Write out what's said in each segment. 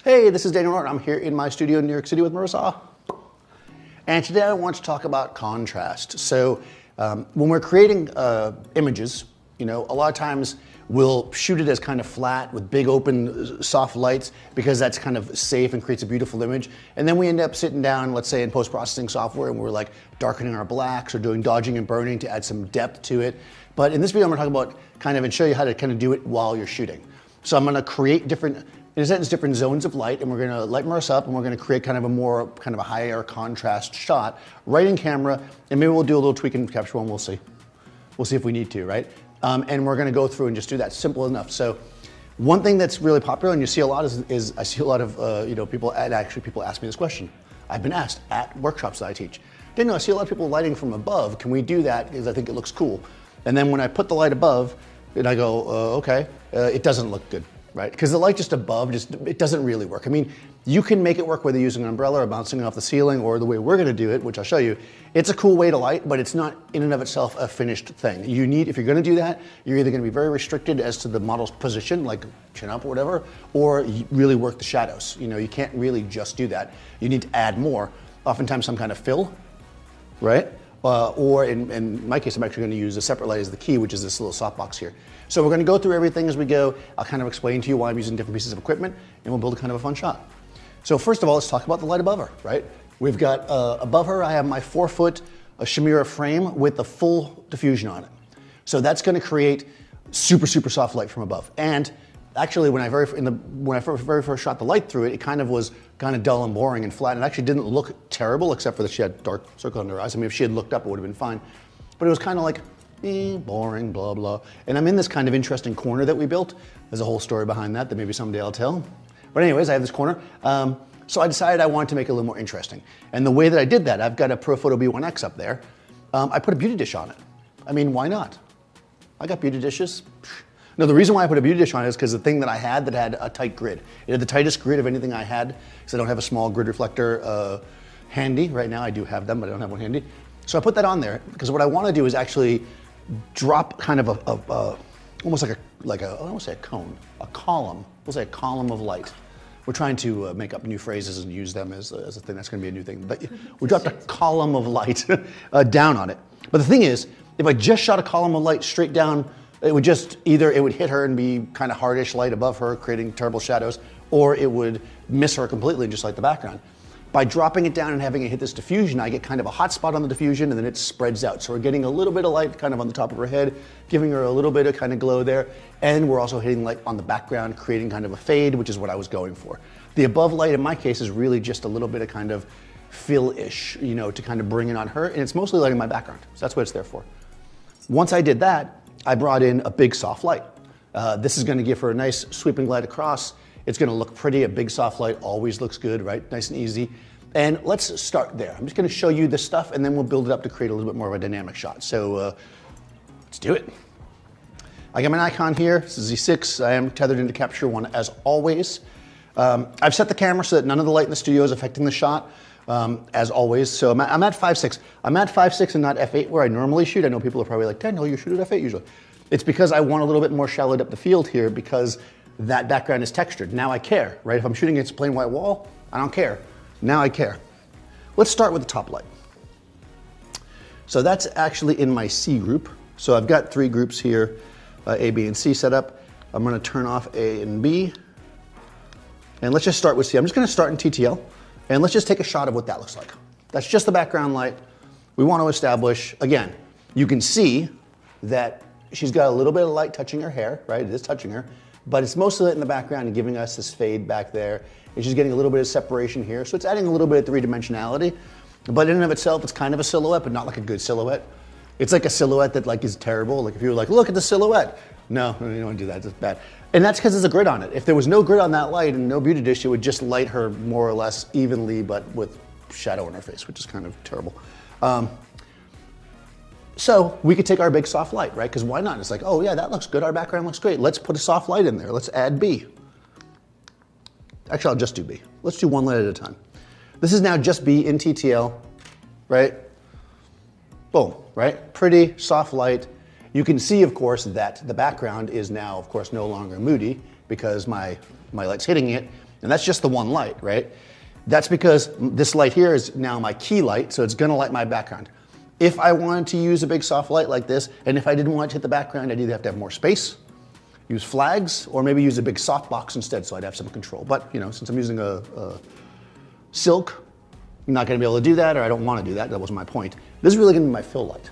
Hey, this is Daniel Norton. I'm here in my studio in New York City with Marisa. And today I want to talk about contrast. So when we're creating images, a lot of times we'll shoot it as kind of flat with big open soft lights because that's kind of safe and creates a beautiful image. And then we end up sitting down, let's say in post-processing software, and we're like darkening our blacks or doing dodging and burning to add some depth to it. But in this video, I'm going to talk about and show you how to kind of do it while you're shooting. So I'm going to create different zones of light, and we're going to light Marisa up, and we're going to create kind of a higher contrast shot right in camera, and maybe we'll do a little tweak in Capture One. We'll see. We'll see if we need to, right? And we're going to go through and just do that. Simple enough. So one thing that's really popular, and you see a lot, is I see a lot of people, and actually people ask me this question. I've been asked at workshops that I teach. Daniel, I see a lot of people lighting from above. Can we do that? Because I think it looks cool. And then when I put the light above, and I go, okay, it doesn't look good. Right? Because the light just above, it doesn't really work. I mean, you can make it work whether you're using an umbrella or bouncing it off the ceiling or the way we're going to do it, which I'll show you. It's a cool way to light, but it's not in and of itself a finished thing. If you're going to do that, you're either going to be very restricted as to the model's position, like chin up or whatever, or you really work the shadows. You can't really just do that. You need to add more, oftentimes some kind of fill, right? Or in my case, I'm actually going to use a separate light as the key, which is this little softbox here. So we're going to go through everything as we go. I'll kind of explain to you why I'm using different pieces of equipment, and we'll build a kind of a fun shot. So first of all, let's talk about the light above her, right? We've got above her, I have my 4-foot Chimera frame with the full diffusion on it. So that's going to create super, super soft light from above. And actually, when I very first shot the light through it, it kind of was kind of dull and boring and flat. It actually didn't look terrible, except for that she had dark circle under her eyes. I mean, if she had looked up, it would have been fine. But it was kind of like, boring, blah, blah. And I'm in this kind of interesting corner that we built. There's a whole story behind that maybe someday I'll tell. But anyways, I have this corner. So I decided I wanted to make it a little more interesting. And the way that I did that, I've got a Profoto B1X up there. I put a beauty dish on it. I mean, why not? I got beauty dishes. No, the reason why I put a beauty dish on it is because the thing that I had a tight grid. It had the tightest grid of anything I had, because I don't have a small grid reflector handy. Right now I do have them, but I don't have one handy. So I put that on there, because what I want to do is actually drop kind of almost like a I don't want to say a cone, a column. We'll say a column of light. We're trying to make up new phrases and use them as a thing. That's going to be a new thing. But we dropped a column of light down on it. But the thing is, if I just shot a column of light straight down, it would just either it would hit her and be kind of hardish light above her, creating terrible shadows, or it would miss her completely and just light the background. By dropping it down and having it hit this diffusion, I get kind of a hot spot on the diffusion, and then it spreads out. So we're getting a little bit of light kind of on the top of her head, giving her a little bit of kind of glow there. And we're also hitting light on the background, creating kind of a fade, which is what I was going for. The above light in my case is really just a little bit of kind of fill-ish, to kind of bring it on her. And it's mostly lighting my background. So that's what it's there for. Once I did that, I brought in a big soft light. This is going to give her a nice sweeping light across. It's going to look pretty. A big soft light always looks good, right? Nice and easy. And let's start there. I'm just going to show you this stuff, and then we'll build it up to create a little bit more of a dynamic shot. So let's do it. I got my Nikon here. This is Z6. I am tethered into Capture One as always. I've set the camera so that none of the light in the studio is affecting the shot, as always. So I'm at 5.6. I'm at 5.6 and not f8 where I normally shoot. I know people are probably like, Daniel, you shoot at f8 usually. It's because I want a little bit more shallowed up the field here because that background is textured. Now I care, right? If I'm shooting against a plain white wall, I don't care. Now I care. Let's start with the top light. So that's actually in my C group. So I've got 3 groups here, A, B, and C set up. I'm going to turn off A and B. And let's just start with C. I'm just going to start in TTL. And let's just take a shot of what that looks like. That's just the background light. We want to establish, again, you can see that she's got a little bit of light touching her hair, right? It is touching her. But it's mostly lit in the background and giving us this fade back there. And she's getting a little bit of separation here. So it's adding a little bit of three-dimensionality. But in and of itself, it's kind of a silhouette, but not like a good silhouette. It's like a silhouette that is terrible. Like if you were like, look at the silhouette. No, you don't want to do that, it's bad. And that's because there's a grid on it. If there was no grid on that light and no beauty dish, it would just light her more or less evenly, but with shadow in her face, which is kind of terrible. So we could take our big soft light, right? Because why not? It's like, oh yeah, that looks good. Our background looks great. Let's put a soft light in there. Let's add B. Actually, I'll just do B. Let's do one light at a time. This is now just B in TTL, right? Boom, right? Pretty soft light. You can see, of course, that the background is now, of course, no longer moody because my light's hitting it. And that's just the one light, right? That's because this light here is now my key light, so it's gonna light my background. If I wanted to use a big soft light like this, and if I didn't want it to hit the background, I'd either have to have more space, use flags, or maybe use a big softbox instead so I'd have some control. But since I'm using a silk, I'm not gonna be able to do that, or I don't wanna do that, that wasn't my point. This is really gonna be my fill light.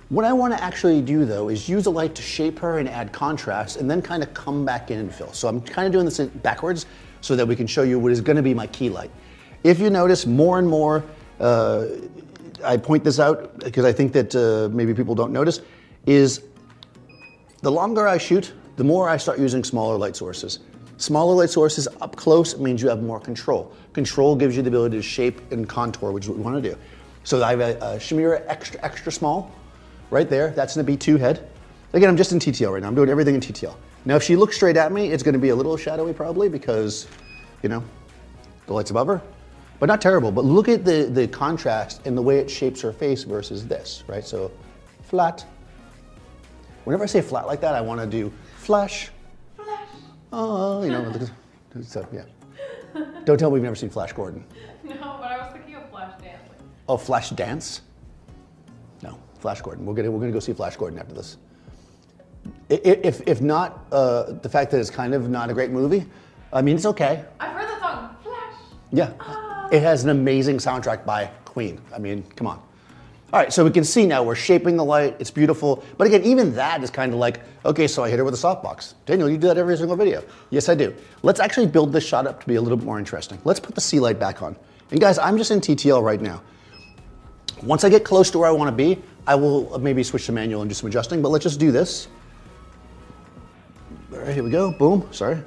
What I wanna actually do though is use a light to shape her and add contrast and then kind of come back in and fill. So I'm kind of doing this backwards so that we can show you what is gonna be my key light. If you notice more and more, I point this out because I think that maybe people don't notice, is the longer I shoot, the more I start using smaller light sources. Smaller light sources up close means you have more control. Control gives you the ability to shape and contour, which is what we want to do. So I have a Chimera extra small right there. That's in a B2 head. Again, I'm just in TTL right now. I'm doing everything in TTL. Now, if she looks straight at me, it's going to be a little shadowy probably because, the light's above her. But not terrible. But look at the contrast and the way it shapes her face versus this, right? So flat. Whenever I say flat like that, I want to do flash. Flash. Oh, so yeah. Don't tell me we've never seen Flash Gordon. No, but I was thinking of Flash dancing. Oh, Flash Dance? No, Flash Gordon. We're gonna go see Flash Gordon after this. If not the fact that it's kind of not a great movie, I mean, it's okay. I've heard the song Flash. Yeah, It has an amazing soundtrack by Queen. I mean, come on. All right, so we can see now we're shaping the light. It's beautiful. But again, even that is kind of like, okay, so I hit her with a softbox. Daniel, you do that every single video. Yes, I do. Let's actually build this shot up to be a little bit more interesting. Let's put the sea light back on. And guys, I'm just in TTL right now. Once I get close to where I want to be, I will maybe switch to manual and do some adjusting, but let's just do this. All right, here we go. Boom. Sorry.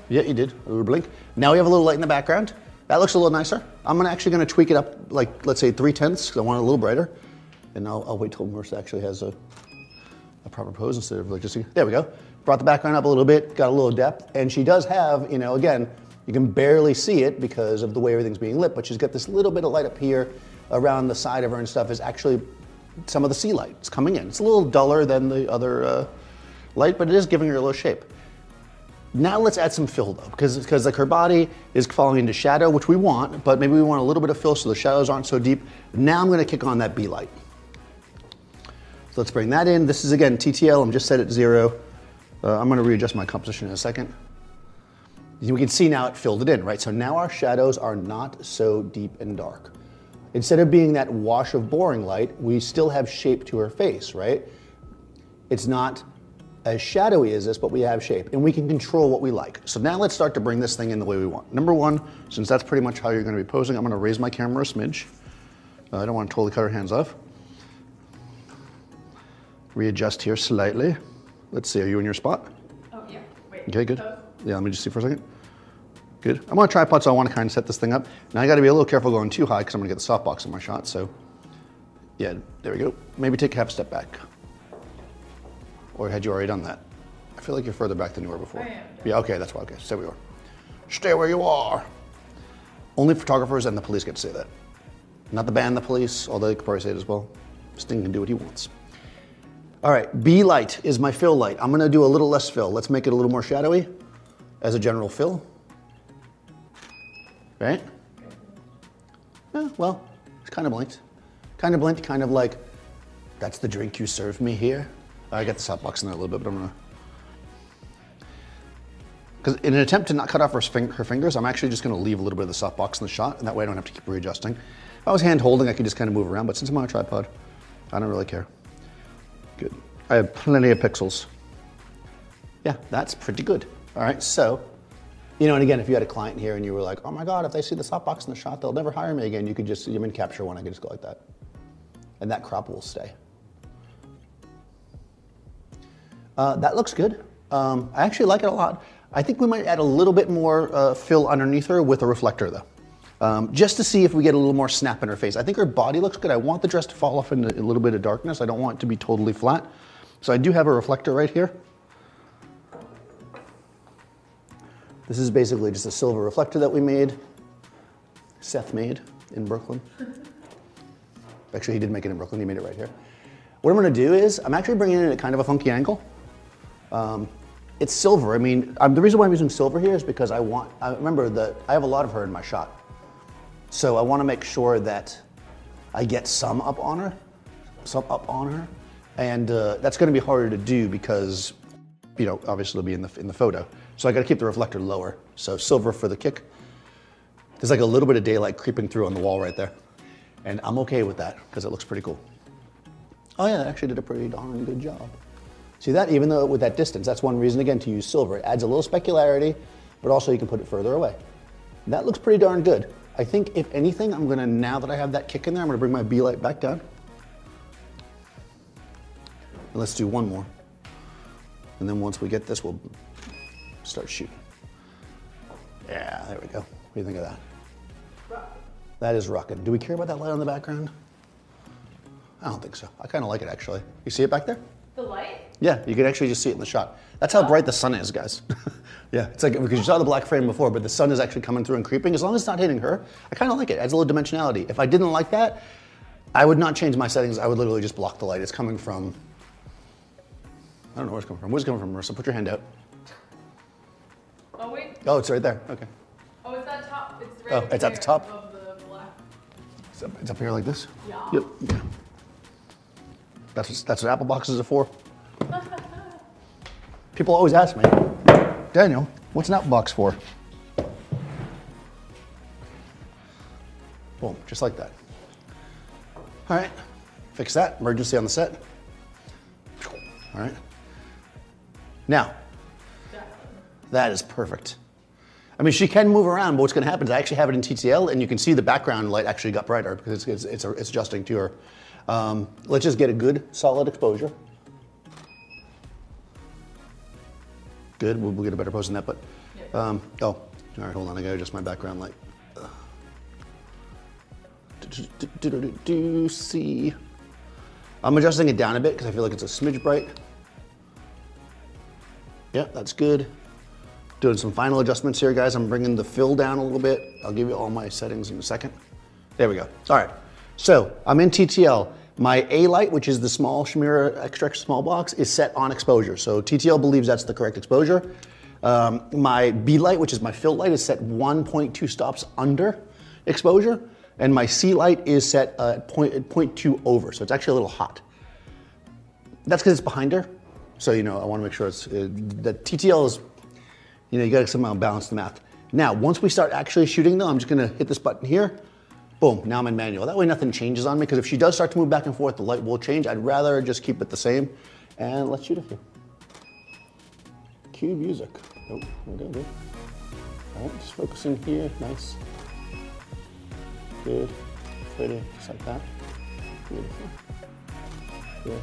Yeah, you did. A little blink. Now we have a little light in the background. That looks a little nicer. I'm actually going to tweak it up, like, let's say 3/10, because I want it a little brighter. And I'll wait till Marisa actually has a proper pose instead of like just, there we go. Brought the background up a little bit, got a little depth. And she does have, again, you can barely see it because of the way everything's being lit, but she's got this little bit of light up here around the side of her and stuff is actually some of the sea light. It's coming in. It's a little duller than the other light, but it is giving her a little shape. Now let's add some fill though, because like her body is falling into shadow, which we want, but maybe we want a little bit of fill so the shadows aren't so deep. Now I'm gonna kick on that B light. So let's bring that in. This is again TTL, I'm just set at 0. I'm gonna readjust my composition in a second. We can see now it filled it in, right? So now our shadows are not so deep and dark. Instead of being that wash of boring light, we still have shape to her face, right? It's not as shadowy as this, but we have shape, and we can control what we like. So now let's start to bring this thing in the way we want. Number one, since that's pretty much how you're gonna be posing, I'm gonna raise my camera a smidge. I don't want to totally cut her hands off. Readjust here slightly. Let's see, are you in your spot? Oh, yeah, wait. Okay, good. Yeah, let me just see for a second. Good. I'm on a tripod, so I want to kind of set this thing up. Now I got to be a little careful going too high because I'm going to get the softbox in my shot. So, yeah, there we go. Maybe take a half step back. Or had you already done that? I feel like you're further back than you were before. I am. Yeah, okay, that's why. Okay, stay where you are. Stay where you are. Only photographers and the police get to say that. Not the band, the police, although they could probably say it as well. Sting can do what he wants. All right, B light is my fill light. I'm going to do a little less fill. Let's make it a little more shadowy as a general fill. Right? Yeah, well, it's kind of blinked. Kind of blinked, kind of like, that's the drink you served me here. I got the softbox in there a little bit, but I'm gonna, because in an attempt to not cut off her fingers, I'm actually just gonna leave a little bit of the softbox in the shot, and that way I don't have to keep readjusting. If I was hand holding, I could just kind of move around, but since I'm on a tripod, I don't really care. Good. I have plenty of pixels. Yeah, that's pretty good. All right, so, and again, if you had a client here and you were like, oh my God, if they see the softbox in the shot, they'll never hire me again. You could just, in capture one, I could just go like that. And that crop will stay. That looks good. I actually like it a lot. I think we might add a little bit more fill underneath her with a reflector though. Just to see if we get a little more snap in her face. I think her body looks good. I want the dress to fall off into a little bit of darkness. I don't want it to be totally flat. So I do have a reflector right here. This is basically just a silver reflector that we made. Seth made in Brooklyn. Actually, he did make it in Brooklyn. He made it right here. What I'm going to do is I'm actually bringing it in at kind of a funky angle. It's silver. I mean, the reason why I'm using silver here is because I remember that I have a lot of her in my shot. So I want to make sure that I get some up on her. And that's going to be harder to do because, you know, obviously it'll be in the photo. So I got to keep the reflector lower. So silver for the kick. There's like a little bit of daylight creeping through on the wall right there. And I'm okay with that because it looks pretty cool. Oh yeah, that actually did a pretty darn good job. See that, even though with that distance, that's one reason again to use silver. It adds a little specularity, but also you can put it further away. That looks pretty darn good. I think if anything, I'm gonna, now that I have that kick in there, I'm gonna bring my B light back down. And let's do one more. And then once we get this, we'll start shooting. Yeah, there we go. What do you think of that? That is rocking. Do we care about that light on the background? I don't think so. I kind of like it actually. You see it back there? The light? Yeah, you can actually just see it in the shot. That's how bright the sun is, guys. Yeah, it's like, because you saw the black frame before, but the sun is actually coming through and creeping. As long as it's not hitting her, I kind of like it. It adds a little dimensionality. If I didn't like that, I would not change my settings. I would literally just block the light. It's coming from, I don't know where it's coming from. Where's it coming from, Marisa? Put your hand out. Oh, wait. Oh, it's right there. Okay. Oh, it's that top. It's right Oh, it's at the top? above the black. It's up here like this? Yeah. Yep. Yeah. That's what Apple boxes are for. People always ask me, Daniel, what's an Apple box for? Boom, just like that. All right, fix that. Emergency on the set. All right. Now, that is perfect. I mean, she can move around, but what's going to happen is I actually have it in TTL, and you can see the background light actually got brighter because it's adjusting to her. Let's just get a good, solid exposure. Good, we'll get a better pose than that, but, oh, all right, hold on, I gotta adjust my background light. See. I'm adjusting it down a bit because I feel like it's a smidge bright. Yeah, that's good. Doing some final adjustments here, guys. I'm bringing the fill down a little bit. I'll give you all my settings in a second. There we go. All right, so I'm in TTL. My A light, which is the small Chimera extra small box, is set on exposure. So TTL believes that's the correct exposure. My B light, which is my fill light, is set 1.2 stops under exposure. And my C light is set at 0.2 over. So it's actually a little hot. That's because it's behind her. So, you know, I want to make sure it's, the TTL is, you know, you got to somehow balance the math. Now, once we start actually shooting though, I'm just going to hit this button here. Boom, now I'm in manual. That way nothing changes on me, because if she does start to move back and forth, the light will change. I'd rather just keep it the same. And let's shoot it here. Cue music. Oh, okay, good. All right, just focusing here, nice. Good, pretty, just like that. Beautiful. Good.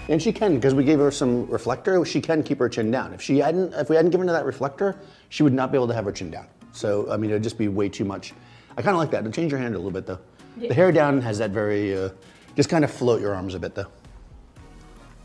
And she can, because we gave her some reflector, she can keep her chin down. If we hadn't given her that reflector, she would not be able to have her chin down. So, I mean, it'd just be way too much. I kind of like that. It'll change your hand a little bit though. Yeah. The hair down has that very, just kind of float your arms a bit though.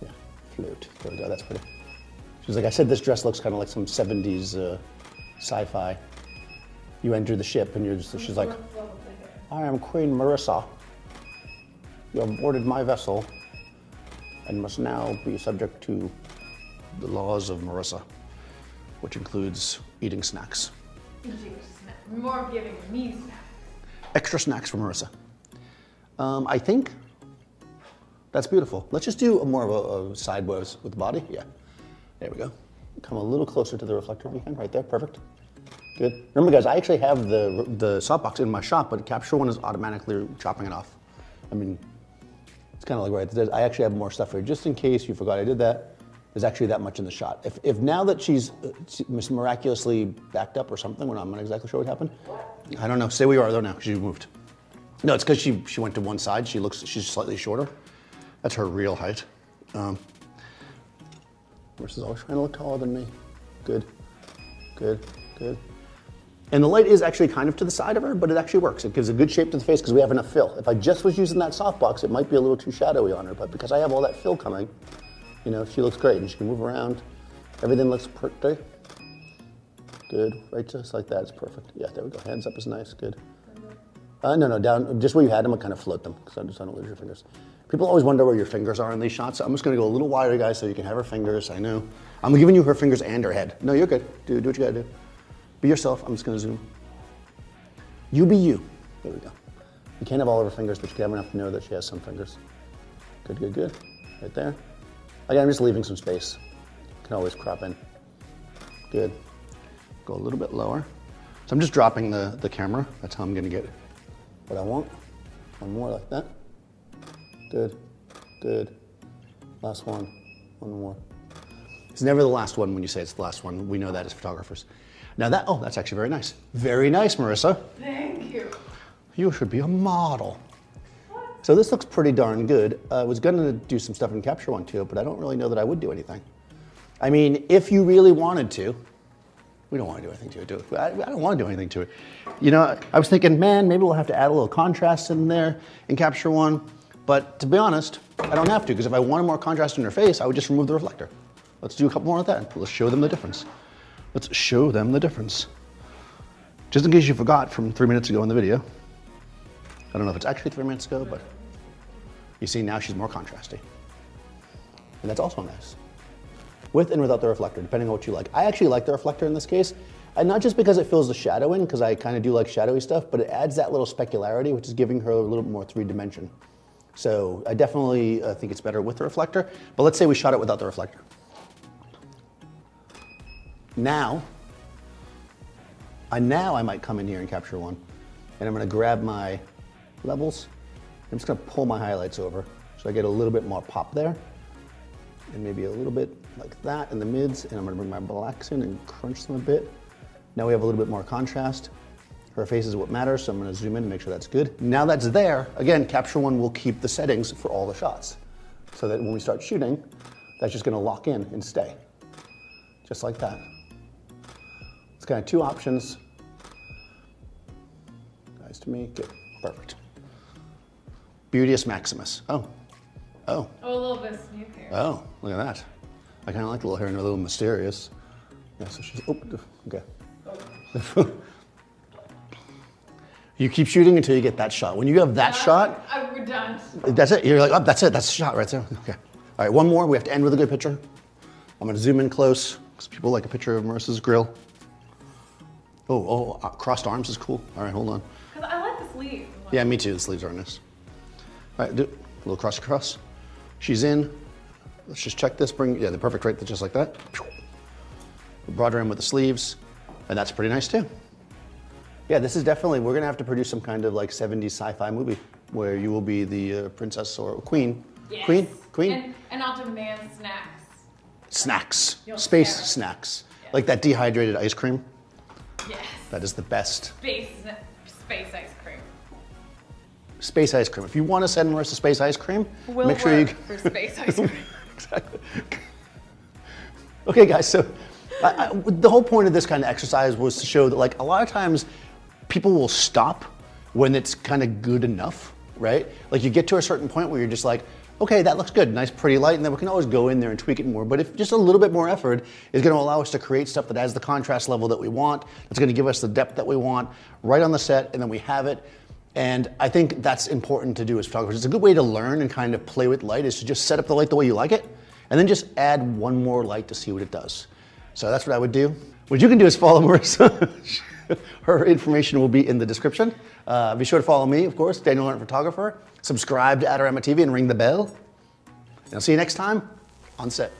Yeah, float. There we go, that's pretty. She's like, I said this dress looks kind of like some 70s sci-fi. You enter the ship and she's like, I am Queen Marisa. You have boarded my vessel and must now be subject to the laws of Marisa, which includes eating snacks. Eating snacks. More giving me snacks. Extra snacks for Marisa. I think that's beautiful. Let's just do more of a sideways with the body. Yeah, there we go. Come a little closer to the reflector if you can, right there, perfect. Good. Remember guys, I actually have the softbox in my shop, but Capture One is automatically chopping it off. I mean, it's kind of like right there. I actually have more stuff here, just in case you forgot I did that. There's actually that much in the shot. If now that she's miraculously backed up or something, when I'm not exactly sure what happened. I don't know, stay where you are though now, because she moved. No, it's because she went to one side. She's slightly shorter. That's her real height. Marisa's always trying to look taller than me. Good, good, good. And the light is actually kind of to the side of her, but it actually works. It gives a good shape to the face because we have enough fill. If I just was using that softbox, it might be a little too shadowy on her, but because I have all that fill coming, you know, she looks great and she can move around. Everything looks pretty. Good, right just like that, it's perfect. Yeah, there we go, hands up is nice, good. No, down, just where you had them, I kind of float them, because I just don't lose your fingers. People always wonder where your fingers are in these shots, so I'm just gonna go a little wider, guys, so you can have her fingers, I know. I'm giving you her fingers and her head. No, you're good, do what you gotta do. Be yourself, I'm just gonna zoom. You be you, there we go. You can't have all of her fingers, but you can have enough to know that she has some fingers. Good, right there. Again, I'm just leaving some space. You can always crop in. Good, go a little bit lower. So I'm just dropping the camera, that's how I'm gonna get what I want. One more like that. Good. Last one more. It's never the last one when you say it's the last one. We know that as photographers. Now that's actually very nice. Very nice, Marisa. Thank you. You should be a model. What? So this looks pretty darn good. I was gonna do some stuff in Capture One too, but I don't really know that I would do anything. I mean, if you really wanted to, we don't want to do anything to it. I don't want to do anything to it. You know, I was thinking, man, maybe we'll have to add a little contrast in there in Capture One. But to be honest, I don't have to, because if I wanted more contrast in her face, I would just remove the reflector. Let's do a couple more of that. Let's show them the difference. Let's show them the difference. Just in case you forgot from 3 minutes ago in the video. I don't know if it's actually 3 minutes ago, but you see now she's more contrasty. And that's also nice. With and without the reflector, depending on what you like. I actually like the reflector in this case, and not just because it fills the shadow in, because I kind of do like shadowy stuff, but it adds that little specularity, which is giving her a little bit more 3D. So I definitely think it's better with the reflector, but let's say we shot it without the reflector. Now I might come in here and Capture One, and I'm gonna grab my levels. I'm just gonna pull my highlights over, so I get a little bit more pop there. And maybe a little bit like that in the mids, and I'm gonna bring my blacks in and crunch them a bit. Now we have a little bit more contrast. Her face is what matters, so I'm gonna zoom in and make sure that's good. Now that's there, again, Capture One will keep the settings for all the shots, so that when we start shooting, that's just gonna lock in and stay. Just like that. It's kind of two options. Nice to me, good, perfect. Beauteous Maximus, oh. Oh, a little bit smooth here. Oh, look at that. I kind of like the little hair and a little mysterious. Yeah, so she's, okay. Oh. You keep shooting until you get that shot. When you have that shot. We're done. That's it, you're like, oh, that's it, that's the shot right there. Okay. All right, one more, we have to end with a good picture. I'm gonna zoom in close, because people like a picture of Marisa's grill. Crossed arms is cool. All right, hold on. Because I like the sleeves. Yeah, me too, the sleeves are nice. All right, do a little cross. She's in. Let's just check this. They're perfect right there, just like that. Brought her in with the sleeves, and that's pretty nice too. Yeah, this is definitely, we're gonna have to produce some kind of like 70s sci-fi movie where you will be the princess or queen. Yes. Queen? And I'll demand snacks. Snacks, You'll space share. snacks. Yeah. Like that dehydrated ice cream. Yes. That is the best. Space ice cream. Space ice cream. If you want to send Marisa space ice cream, Will make sure you for space ice cream. Exactly. Okay, guys. So the whole point of this kind of exercise was to show that, like, a lot of times people will stop when it's kind of good enough, right? Like, you get to a certain point where you're just like, okay, that looks good, nice, pretty light, and then we can always go in there and tweak it more. But if just a little bit more effort is going to allow us to create stuff that has the contrast level that we want, that's going to give us the depth that we want right on the set, and then we have it. And I think that's important to do as photographers. It's a good way to learn and kind of play with light, is to just set up the light the way you like it, and then just add one more light to see what it does. So that's what I would do. What you can do is follow Marisa. Her information will be in the description. Be sure to follow me, of course, Daniel Norton Photographer. Subscribe to Adorama TV and ring the bell. And I'll see you next time on set.